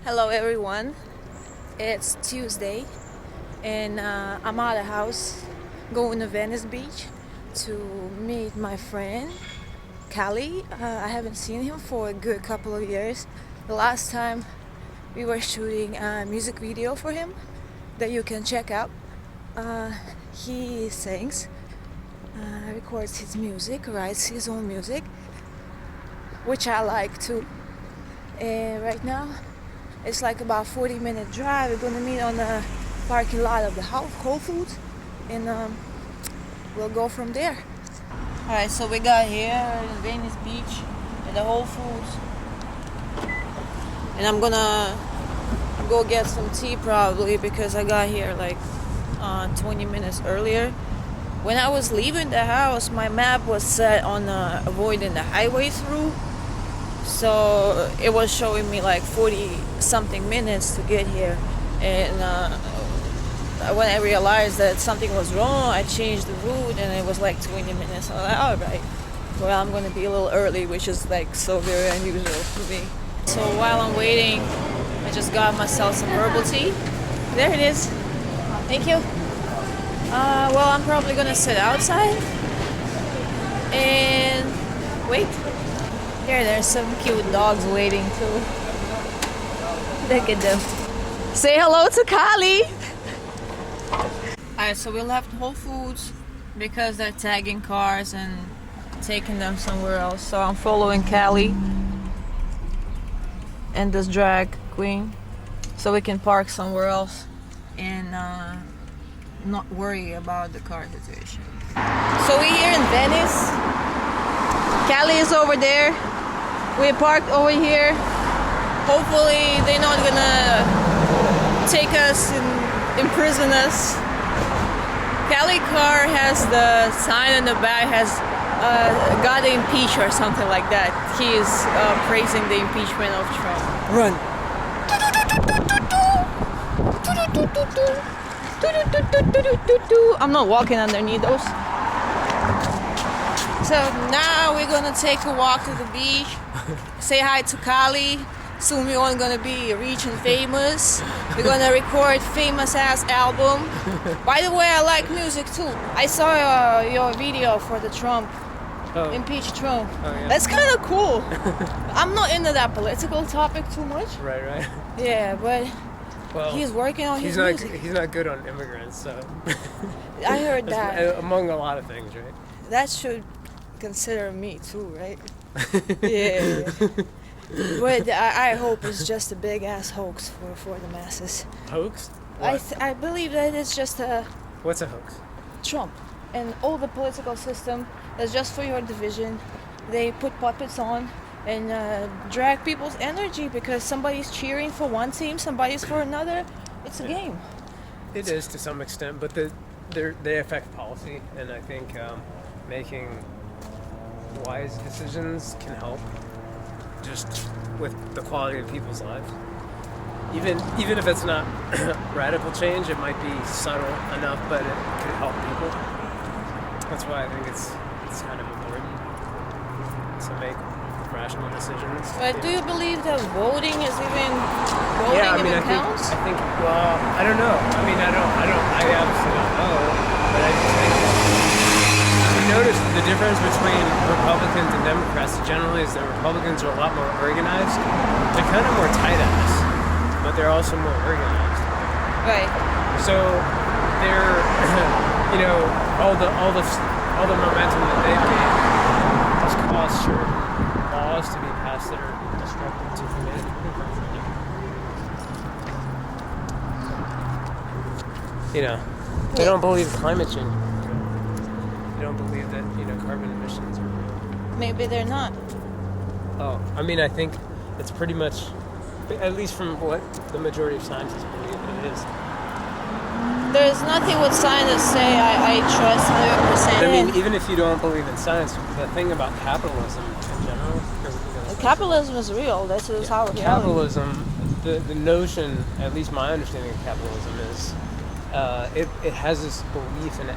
Hello everyone, it's Tuesday and I'm out of the house going to Venice Beach to meet my friend Callie. I haven't seen him for a good couple of years. The last time we were shooting a music video for him that you can check out. Uh, he sings, records his music, writes his own music, which I like too. And right now it's like about 40-minute drive. We're gonna meet on the parking lot of the Whole Foods, and we'll go from there. All right, so we got here in Venice Beach at the Whole Foods, and I'm gonna go get some tea probably because I got here like 20 minutes earlier. When I was leaving the house, my map was set on avoiding the highway through. So it was showing me like 40 something minutes to get here, and when I realized that something was wrong, I changed the route and it was like 20 minutes. So I was like, all right, well, I'm gonna be a little early, which is like so very unusual for me. So while I'm waiting, I just got myself some herbal tea. There it is. Thank you. Well, I'm probably gonna sit outside and wait. Here, there's some cute dogs waiting too. Look at them. Say hello to Kali. Alright, so we left Whole Foods because they're tagging cars and taking them somewhere else. So I'm following Kali and this drag queen so we can park somewhere else and not worry about the car situation. So we're here in Venice. Kali is over there. We parked over here. Hopefully they're not gonna take us and imprison us. Cali car has the sign in the back has got impeached or something like that. He is praising the impeachment of Trump. Run. I'm not walking underneath those. So now we're gonna take a walk to the beach, say hi to Kali. Soon we're all gonna be rich and famous. We're gonna record famous ass album. By the way, I like music too. I saw your video for the Trump, impeach Trump. Oh, yeah. That's kind of cool. I'm not into that political topic too much. Right. Yeah, but Well, he's working on his not. music. He's not good on immigrants, so. I heard that. Among a lot of things, right? That should consider me too, right? Yeah. But I hope it's just a big ass hoax for the masses. Hoax? I believe that it's just a What's a hoax? Trump and all the political system that's just for your division. They put puppets on and drag people's energy because somebody's cheering for one team, somebody's for another. It's a game. It is to some extent, but they affect policy, and I think making wise decisions can help just with the quality of people's lives. Even if it's not radical change, it might be subtle enough, but it could help people. That's why I think it's kind of important to make rational decisions. But do you believe that voting is even Yeah, I counts? think. Well, I don't know. I obviously don't know, but I think you notice the difference between Republicans and Democrats generally is that Republicans are a lot more organized. They're kind of more tight-ass, but they're also more organized. Right. So they're, all the momentum that they've gained has caused certain laws to be passed that are destructive to humanity. They don't believe climate change. They don't believe that carbon emissions are real. Maybe they're not. Oh, I think it's pretty much, at least from what the majority of scientists believe it is. There's nothing what scientists say I trust 100%. Even if you don't believe in science, the thing about capitalism in general, Capitalism is real. This is how reality. Capitalism, the notion, at least my understanding of capitalism is, it has this belief in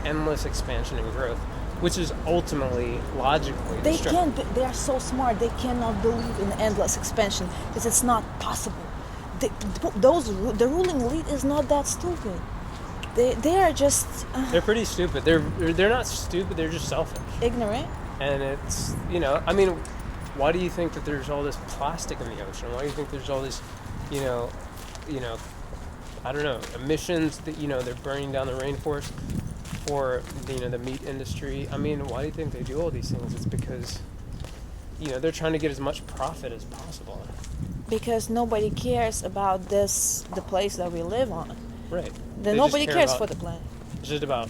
endless expansion and growth, which is ultimately logically They destructive. can't. They are so smart. They cannot believe in endless expansion because it's not possible. The ruling elite is not that stupid. They are just They're pretty stupid. They're not stupid. They're just selfish. ignorant. And it's, I mean, why do you think that there's all this plastic in the ocean? Why do you think there's all this, you know, I don't know, emissions that, they're burning down the rainforest for, the meat industry? I mean, why do you think they do all these things? It's because, they're trying to get as much profit as possible. Because nobody cares about the place that we live on. Right. Nobody cares for the planet. It's just about,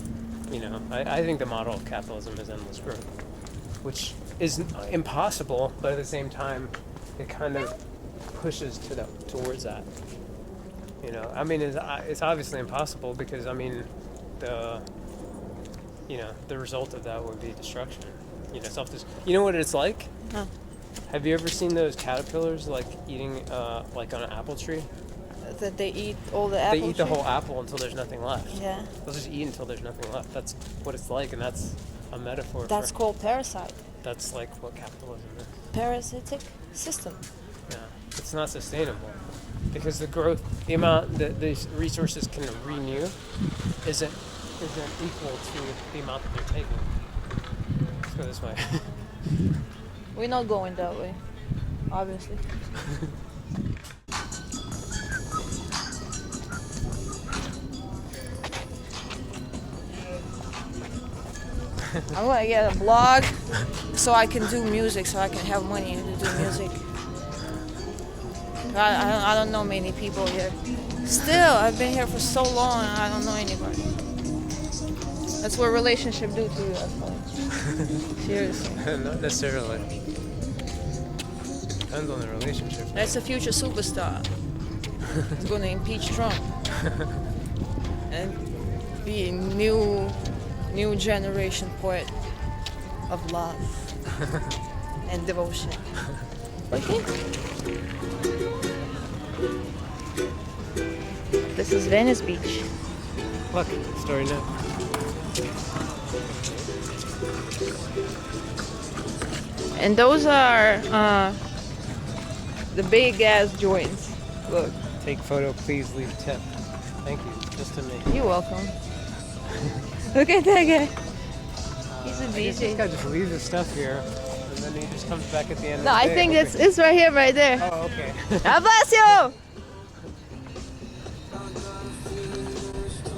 I think the model of capitalism is endless growth, which is impossible, but at the same time, it kind of pushes towards that. I mean, it's obviously impossible because, I mean, the result of that would be destruction. You know what it's like? Huh. Have you ever seen those caterpillars like eating like on an apple tree? That they eat all the apple. They eat the whole apple until there's nothing left. Yeah. They'll just eat until there's nothing left. That's what it's like, and that's a metaphor. That's called parasite. That's like what capitalism is. Parasitic system. Yeah, it's not sustainable because the growth, the amount that these resources can renew, isn't equal to the amount that they're taking. Let's go this way. We're not going that way, obviously. I want to get a blog so I can do music, so I can have money to do music. I don't know many people here. Still, I've been here for so long and I don't know anybody. That's what relationship do to you, I thought. Seriously. Not necessarily. Depends on the relationship. That's a future superstar. He's going to impeach Trump and be a new generation poet of love and devotion. Okay. This is Venice Beach. Look, story now. And those are the big ass joints. Look. Take photo, please leave tip. Thank you, just to me. You're welcome. Look at that guy. He's a I guess this DJ. guy just leaves his stuff here, and then he just comes back at the end No, of the I day. think it's right here, right there. Oh, okay. God bless you! I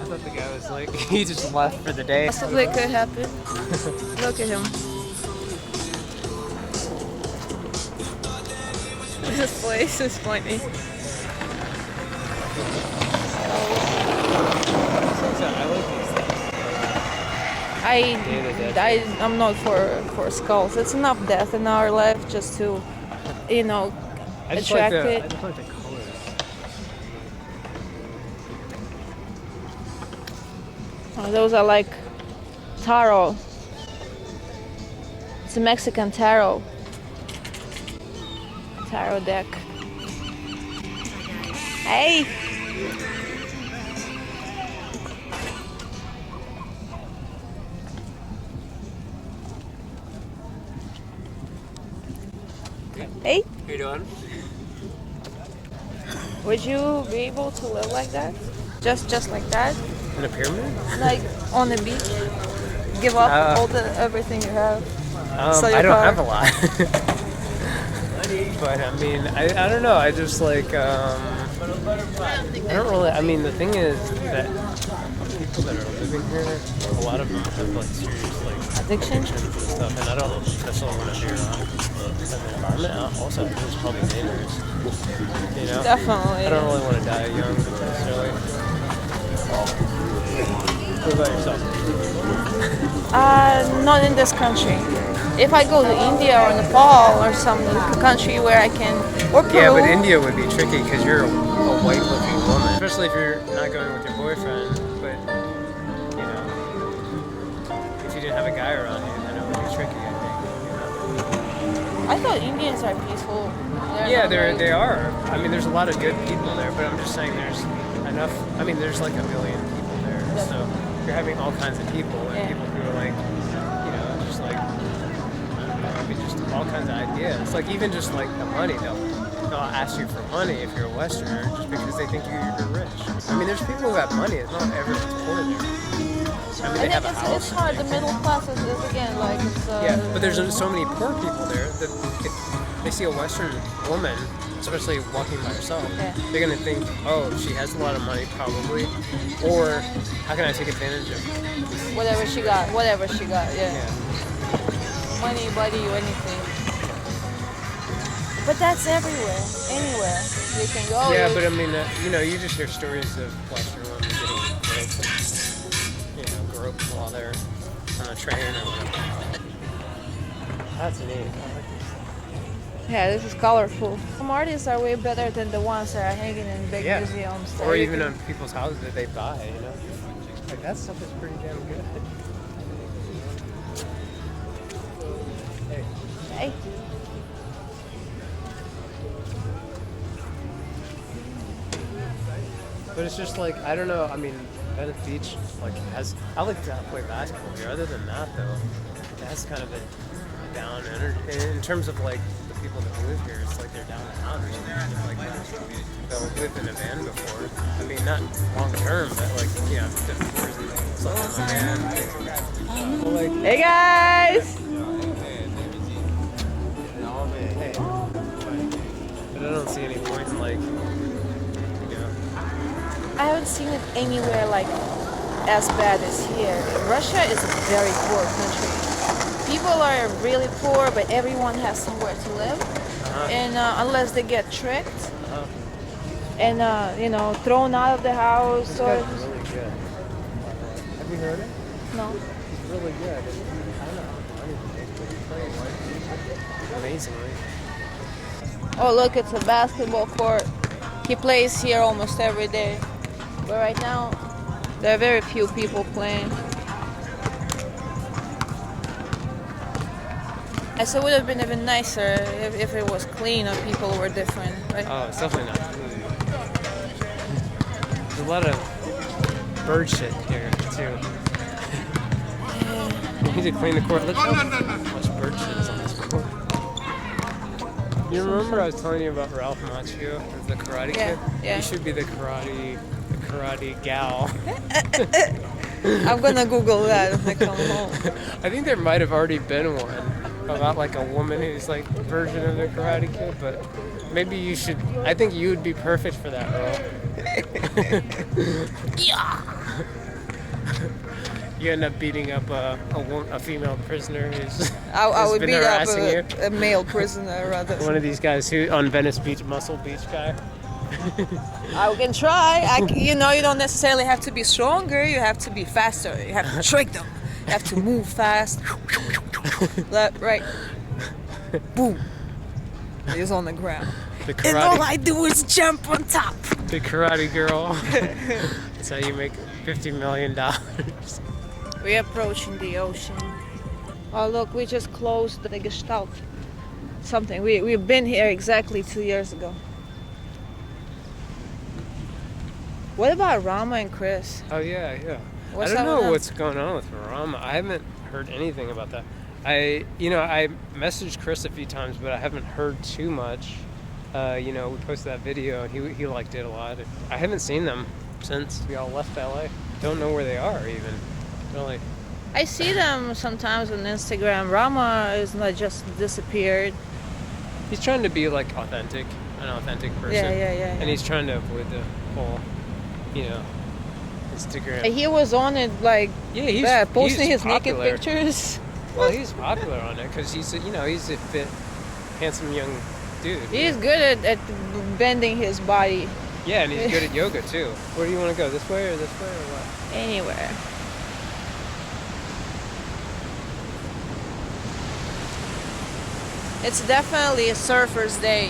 thought the guy was like, he just left for the day. Possibly could happen. Look at him. This place is funny. I like these things. I'm not for skulls. It's enough death in our life just to, I just attract like it. I just like the colors. Those are like taro. It's a Mexican tarot. Tarot deck. Hey! Hey! How you doing? Would you be able to live like that? Just like that? In a pyramid? Like on the beach? Give up everything you have? Sell your I don't car? have a lot. But I mean, I don't know. I just like, I don't really, I mean, the thing is that people that are living here, a lot of them have like serious like Addiction? addictions and stuff, and I don't necessarily want to be around the environment. Also, I think it's probably dangerous. Definitely. I don't really want to die young necessarily. What about yourself? Not in this country. If I go to India or Nepal or some country where I can, or Peru. Yeah, but India would be tricky because you're a white-looking woman, especially if you're not going with your boyfriend. But if you didn't have a guy around you, then it would be tricky. I think. I thought Indians are peaceful. Yeah, they are. I mean, there's a lot of good people there, but I'm just saying there's enough. I mean, there's like 1 million people there, so you're having all kinds of people and people who are like, me just all kinds of ideas. Like even just like the money, they'll ask you for money if you're a Westerner just because they think you're rich. I mean, there's people who have money. It's not everyone's poor there. I mean, I they think have a house. it's hard. The middle class is again like it's. Yeah, but there's so many poor people there that if they see a Western woman, especially walking by herself, they're gonna think, oh, she has a lot of money probably, or how can I take advantage of this? Whatever she got, yeah. Yeah. Money, body, or anything. But that's everywhere, anywhere you can go. Yeah, but I mean, you just hear stories of Western women getting groped while they're on a train or whatever. That's neat. I like this. Yeah, this is colorful. Some artists are way better than the ones that are hanging in big museums. Or even on people's houses that they buy, Like that stuff is pretty damn good. Hey. But it's just like, I don't know, I mean, Venice Beach, like, I like to play basketball here. Other than that, though, it has kind of a down energy. In terms of, like, the people that live here, it's like they're down and out or something. Like, they'll live in a van before. I mean, not long term, but, like, slept in my van. Well, like, Hey guys! hey. But I don't see any point in, like, I haven't seen it anywhere like as bad as here. Russia is a very poor country. People are really poor, but everyone has somewhere to live. And unless they get tricked and thrown out of the house this or guy's really good. Have you heard it? no. He's really good. I don't know how money he makes, but he plays amazingly. Oh look, it's a basketball court. He plays here almost every day. But right now, there are very few people playing. So it would have been even nicer if it was clean or people were different, right? Oh, it's definitely not clean. There's a lot of bird shit here, too. You need to clean the court. Look how much bird shit is on this court. You remember I was telling you about Ralph Macchio, the Karate Kid? Yeah. He should be the karate gal. I'm gonna Google that when I come home. I think there might have already been one about like a woman who's like a version of the Karate Kid, but maybe you should. I think you would be perfect for that role. Yeah. You end up beating up a female prisoner who's I would been beat up harassing you. a male prisoner rather. One of these guys who on Venice Beach, Muscle Beach guy. I can try. You don't necessarily have to be stronger. You have to be faster. You have to trick them. You have to move fast. Left, right. Boom. He's on the ground. And all I do is jump on top. The karate girl. That's how you make $50 million. We're approaching the ocean. Oh look, we just closed the Gestalt. Something. We've been here exactly 2 years ago. What about Rama and Chris? Oh yeah. What's I don't up with know them? what's going on with Rama. I haven't heard anything about that. I messaged Chris a few times, but I haven't heard too much. We posted that video and he liked it a lot. I haven't seen them since we all left LA. Don't know where they are even. Really. I see them sometimes on Instagram. Rama is not just disappeared. He's trying to be like an authentic person. Yeah. And he's trying to avoid the whole, Instagram. He was on it like posting he's his naked popular. pictures. Well, he's popular on it because he's a fit, handsome young dude. He's good at bending his body Yeah, and he's good at yoga too. Where do you want to go? This way or what? anywhere. It's definitely a surfer's day.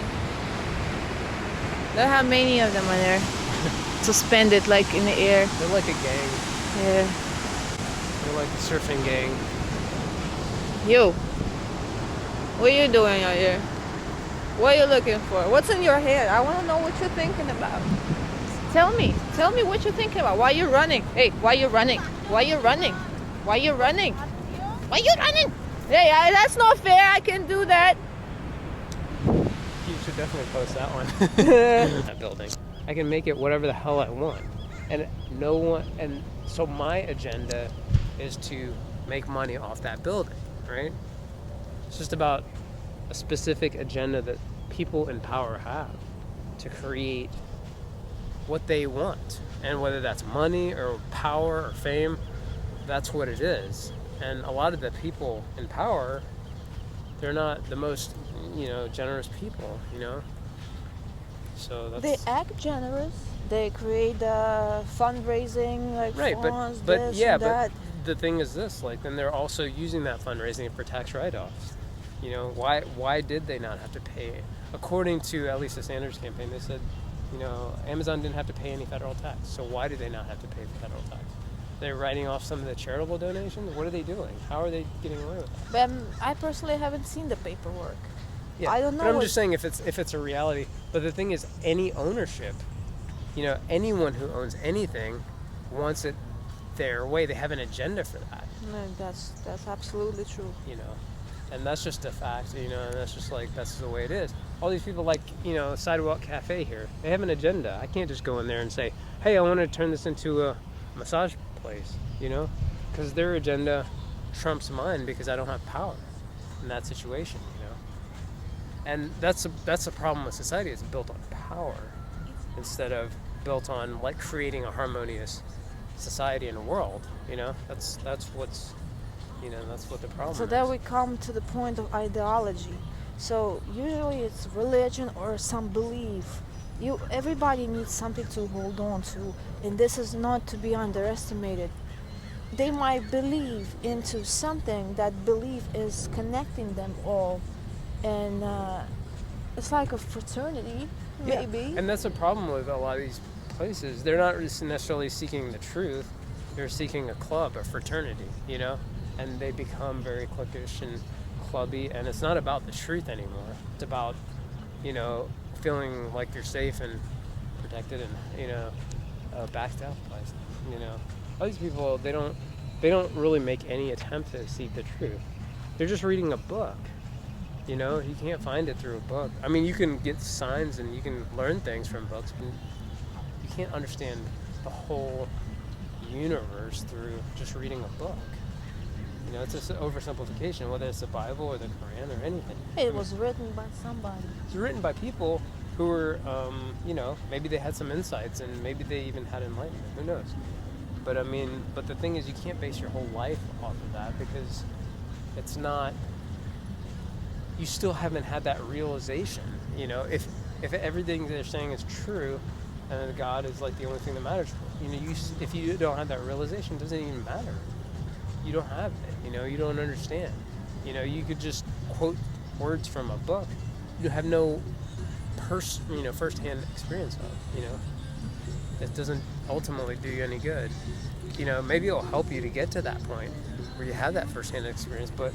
Look how many of them are there. Suspended like in the air. They're like a gang. Yeah. They're like a surfing gang. You. What are you doing out here? What are you looking for? What's in your head? I want to know what you're thinking about. Tell me. Tell me what you're thinking about. Why are you running? Hey, why are you running? Why are you running? Why are you running? Why are you running? Hey, that's not fair. I can do that. You should definitely post that one. That building. I can make it whatever the hell I want. And no one, and so my agenda is to make money off that building, right? It's just about a specific agenda that people in power have to create what they want. And whether that's money or power or fame, that's what it is. And a lot of the people in power, they're not the most, generous people, So They that's act generous. They create fundraising like right, funds, but this yeah, and but that. the thing is this, like, then they're also using that fundraising for tax write-offs. Why did they not have to pay? According to at least the Sanders campaign, they said, Amazon didn't have to pay any federal tax. So why do they not have to pay the federal tax? They're writing off some of the charitable donations. What are they doing? How are they getting away with that? But I personally haven't seen the paperwork. Yeah, I don't know. but I'm just saying if it's a reality. But the thing is, any ownership, anyone who owns anything wants it their way. They have an agenda for that. No, that's absolutely true. And that's just a fact. And that's just like that's the way it is. All these people like Sidewalk Cafe here. They have an agenda. I can't just go in there and say, hey, I want to turn this into a massage place. Because their agenda trumps mine because I don't have power in that situation. And that's a problem with society. It's built on power instead of built on like creating a harmonious society and a world. That's what's that's what the problem So is. then we come to the point of ideology. So usually it's religion or some belief. Everybody needs something to hold on to, and this is not to be underestimated. They might believe into something. That belief is connecting them all, and it's like a fraternity, maybe. Yeah. And that's a problem with a lot of these places. They're not necessarily seeking the truth. They're seeking a club, a fraternity, and they become very cliquish and clubby. And it's not about the truth anymore. It's about, feeling like you're safe and protected and backed up by, all these people. They don't really make any attempt to seek the truth. They're just reading a book. You can't find it through a book. I mean, you can get signs and you can learn things from books, but you can't understand the whole universe through just reading a book. It's an oversimplification, whether it's the Bible or the Quran or anything. It was written by somebody. It's written by people who were, maybe they had some insights and maybe they even had enlightenment. Who knows? But the thing is, you can't base your whole life off of that because it's not. You still haven't had that realization. If everything they're saying is true, and God is like the only thing that matters. If you don't have that realization, it doesn't even matter. You don't have it. You don't understand. You could just quote words from a book. You have no first-hand experience of. It doesn't ultimately do you any good. Maybe it'll help you to get to that point where you have that first-hand experience, but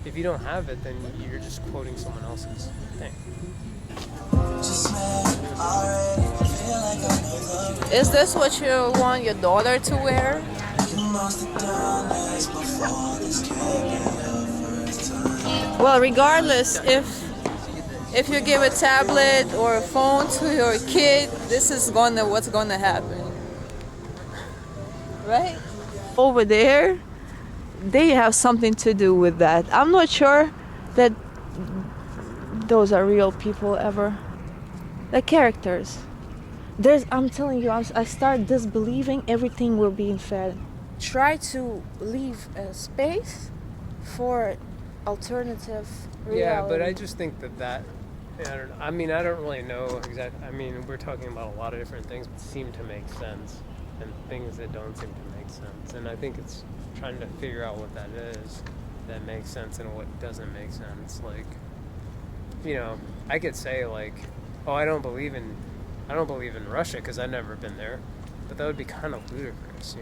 if you don't have it, then you're just quoting someone else's thing. Is this what you want your daughter to wear? Well, regardless, if you give a tablet or a phone to your kid, this is what's gonna happen, right? Over there, they have something to do with that. I'm not sure that those are real people ever. They're characters. I'm telling you, I start disbelieving everything we're being fed. Try to leave a space for alternative reality. Yeah, but I just think that I don't really know exactly. We're talking about a lot of different things that seem to make sense and things that don't seem to make sense. And I think it's trying to figure out what that is that makes sense and what doesn't make sense. Like, I could say like, oh, I don't believe in Russia because I've never been there, but that would be kind of ludicrous,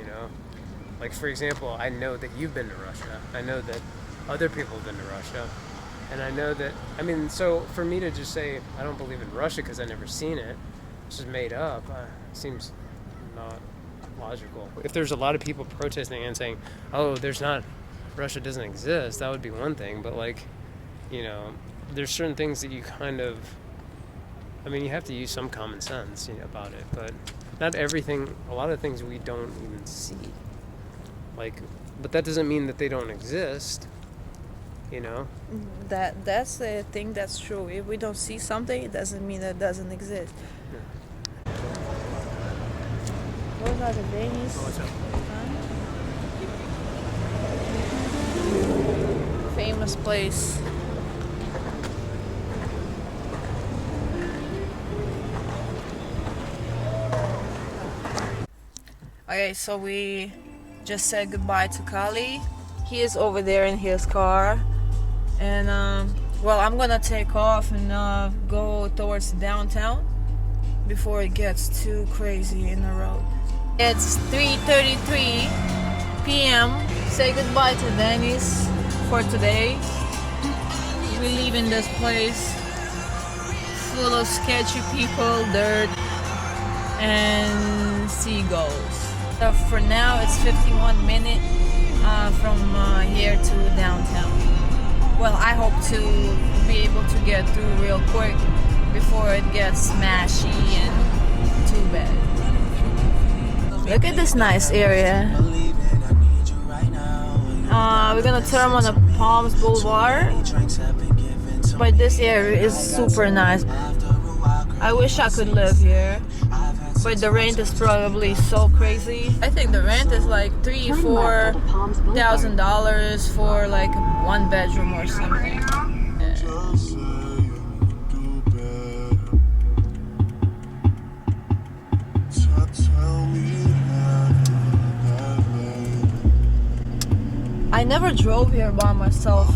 Like, for example, I know that you've been to Russia. I know that other people have been to Russia. And I know that, so for me to just say I don't believe in Russia because I've never seen it, it's just made up, seems not logical. If there's a lot of people protesting and saying, oh, there's not Russia doesn't exist, that would be one thing. But like, there's certain things that you kind of, you have to use some common sense about it, but not everything. A lot of things we don't even see. Like, but that doesn't mean that they don't exist. That's the thing that's true. If we don't see something, it doesn't mean that it doesn't exist. Yeah. Those are the Venice. What's up? Famous place. Okay, so we just said goodbye to Kali. He is over there in his car, and well, I'm gonna take off and go towards downtown before it gets too crazy in the road. It's 3:33 p.m. Say goodbye to Venice for today. We're leaving this place full of sketchy people, dirt, and seagulls. So for now, it's 51 minutes from here to downtown. Well, I hope to be able to get through real quick before it gets smashy and too bad. Look at this nice area. We're gonna turn on the Palms Boulevard, but this area is super nice. I wish I could live here, but the rent is probably so crazy. I think the rent is like $3,000-$4,000 for like one bedroom or something. I never drove here by myself.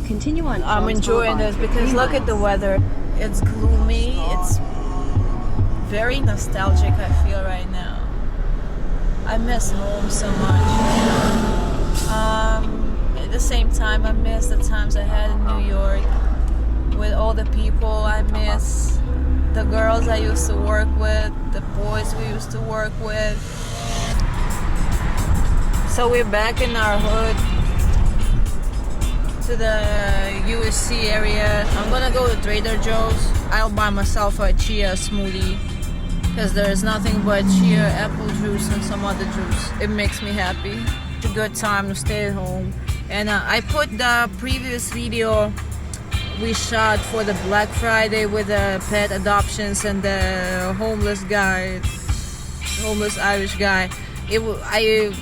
Continue on. I'm enjoying this because look at the weather. It's gloomy. It's very nostalgic, I feel right now. I miss home so much. At the same time, I miss the times I had in New York with all the people I miss, the girls I used to work with, the boys we used to work with. So we're back in our hood to the USC area. I'm gonna go to Trader Joe's. I'll buy myself a chia smoothie because there's nothing but chia, apple juice, and some other juice. It makes me happy. It's a good time to stay at home. And I put the previous video we shot for the Black Friday with the pet adoptions and the homeless Irish guy. I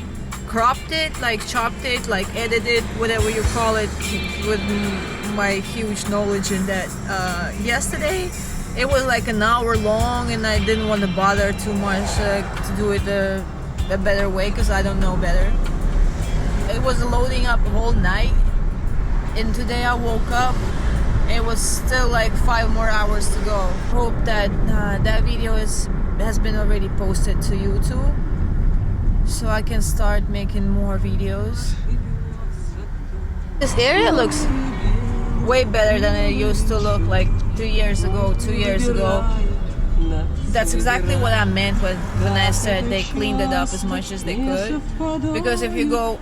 cropped it, like chopped it, like edited, whatever you call it, with my huge knowledge in that. Yesterday it was like an hour long, and I didn't want to bother too much to do it a better way because I don't know better. It was loading up the whole night, and today I woke up, it was still like 5 more hours to go. Hope that that video has been already posted to YouTube, so I can start making more videos. This area looks way better than it used to look like 3 years ago, 2 years ago. That's exactly what I meant when I said they cleaned it up as much as they could. Because if you go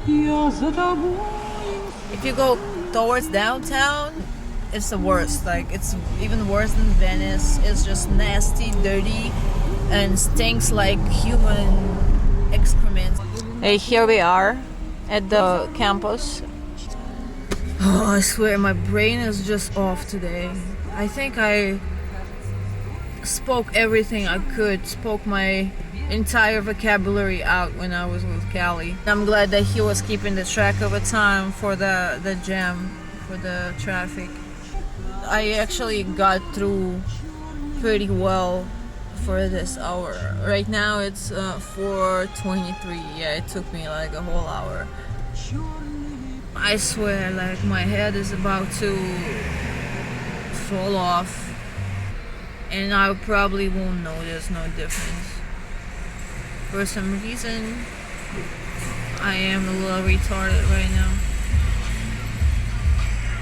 towards downtown, it's the worst. Like, it's even worse than Venice. It's just nasty, dirty, and stinks like human excrement. Hey, here we are at the campus. Oh, I swear my brain is just off today. I think I spoke everything I could, spoke my entire vocabulary out when I was with Callie. I'm glad that he was keeping the track of the time for the jam, for the traffic. I actually got through pretty well for this hour. Right now it's 4:23. Yeah, it took me like a whole hour. I swear, like, my head is about to fall off, and I probably won't notice no difference. For some reason, I am a little retarded right now.